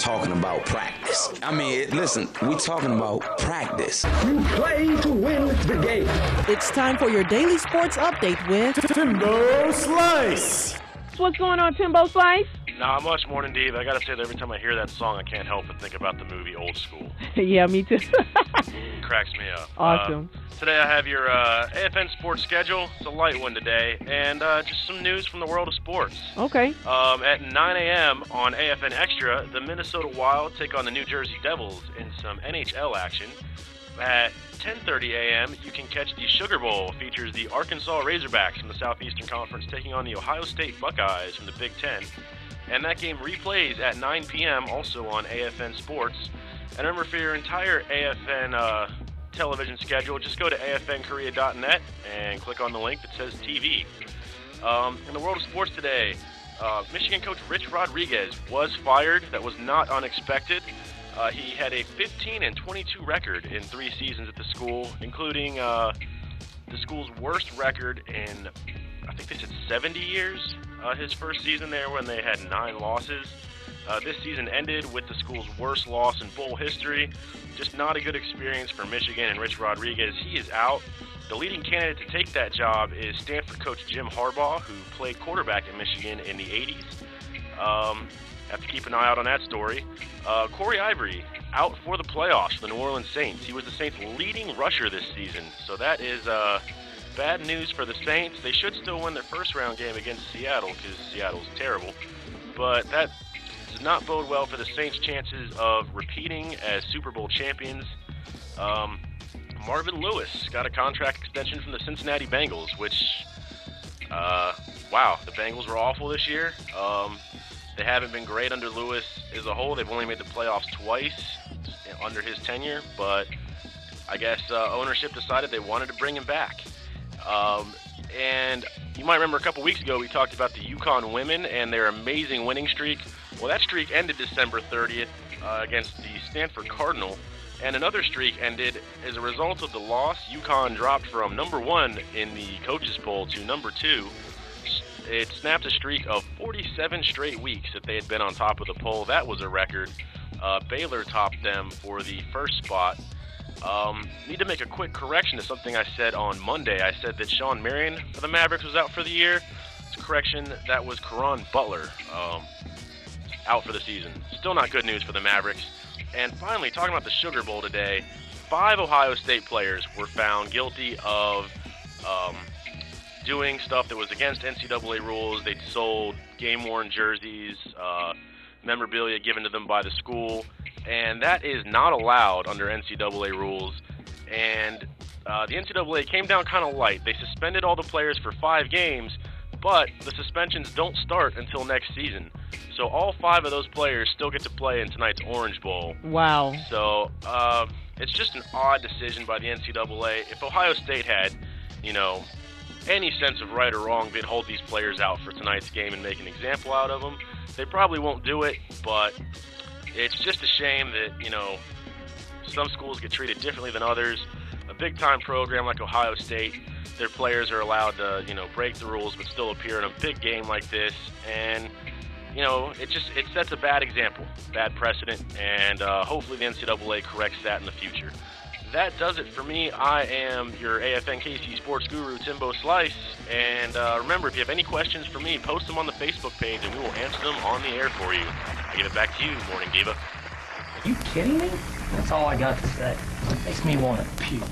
talking about practice. I mean, listen, we talking about practice. You play to win the game. It's time for your daily sports update with Timbo Slice. What's going on, Timbo Slice? Not much, morning, Diva. I gotta say that every time I hear that song, I can't help but think about the movie Old School. Yeah, me too. It cracks me up. Awesome. Today I have your AFN sports schedule. It's a light one today, and just some news from the world of sports. Okay. At 9 a.m. on AFN Extra, the Minnesota Wild take on the New Jersey Devils in some NHL action. At 10:30 a.m., you can catch the Sugar Bowl. Features the Arkansas Razorbacks from the Southeastern Conference taking on the Ohio State Buckeyes from the Big Ten. And that game replays at 9 p.m. also on AFN Sports. And remember, for your entire AFN television schedule, just go to afnkorea.net and click on the link that says TV. In the world of sports today, Michigan coach Rich Rodriguez was fired. That was not unexpected. He had a 15-22 record in 3 seasons at the school, including the school's worst record in, I think they said 70 years. His first season there when they had 9 losses. This season ended with the school's worst loss in bowl history. Just not a good experience for Michigan and Rich Rodriguez. He is out. The leading candidate to take that job is Stanford coach Jim Harbaugh, who played quarterback at Michigan in the 80s. Have to keep an eye out on that story. Corey Ivory out for the playoffs for the New Orleans Saints. He was the Saints' leading rusher this season, so that is bad news for the Saints. They should still win their first-round game against Seattle because Seattle's terrible, but that does not bode well for the Saints' chances of repeating as Super Bowl champions. Marvin Lewis got a contract extension from the Cincinnati Bengals, which, wow, the Bengals were awful this year. They haven't been great under Lewis as a whole. They've only made the playoffs twice under his tenure, but I guess ownership decided they wanted to bring him back. And you might remember a couple weeks ago we talked about the UConn women and their amazing winning streak. Well, that streak ended December 30th against the Stanford Cardinal, and another streak ended as a result of the loss. UConn dropped from number 1 in the coaches poll to number 2. It snapped a streak of 47 straight weeks that they had been on top of the poll. That was a record. Baylor topped them for the first spot. Need to make a quick correction to something I said on Monday. I said that Sean Marion for the Mavericks was out for the year. It's a correction. That was Caron Butler out for the season. Still not good news for the Mavericks. And finally, talking about the Sugar Bowl today, 5 Ohio State players were found guilty of doing stuff that was against NCAA rules. They'd sold game-worn jerseys, memorabilia given to them by the school, and that is not allowed under NCAA rules. And the NCAA came down kind of light. They suspended all the players for 5 games, but the suspensions don't start until next season. So all 5 of those players still get to play in tonight's Orange Bowl. Wow. So it's just an odd decision by the NCAA. If Ohio State had, any sense of right or wrong, they'd hold these players out for tonight's game and make an example out of them. They probably won't do it, but it's just a shame that, some schools get treated differently than others. A big-time program like Ohio State, their players are allowed to, break the rules but still appear in a big game like this. And, it sets a bad example, bad precedent, and hopefully the NCAA corrects that in the future. That does it for me. I am your AFN KC sports guru, Timbo Slice. And remember, if you have any questions for me, post them on the Facebook page, and we will answer them on the air for you. I give it back to you, Morning Diva. Are you kidding me? That's all I got to say. Makes me want to puke.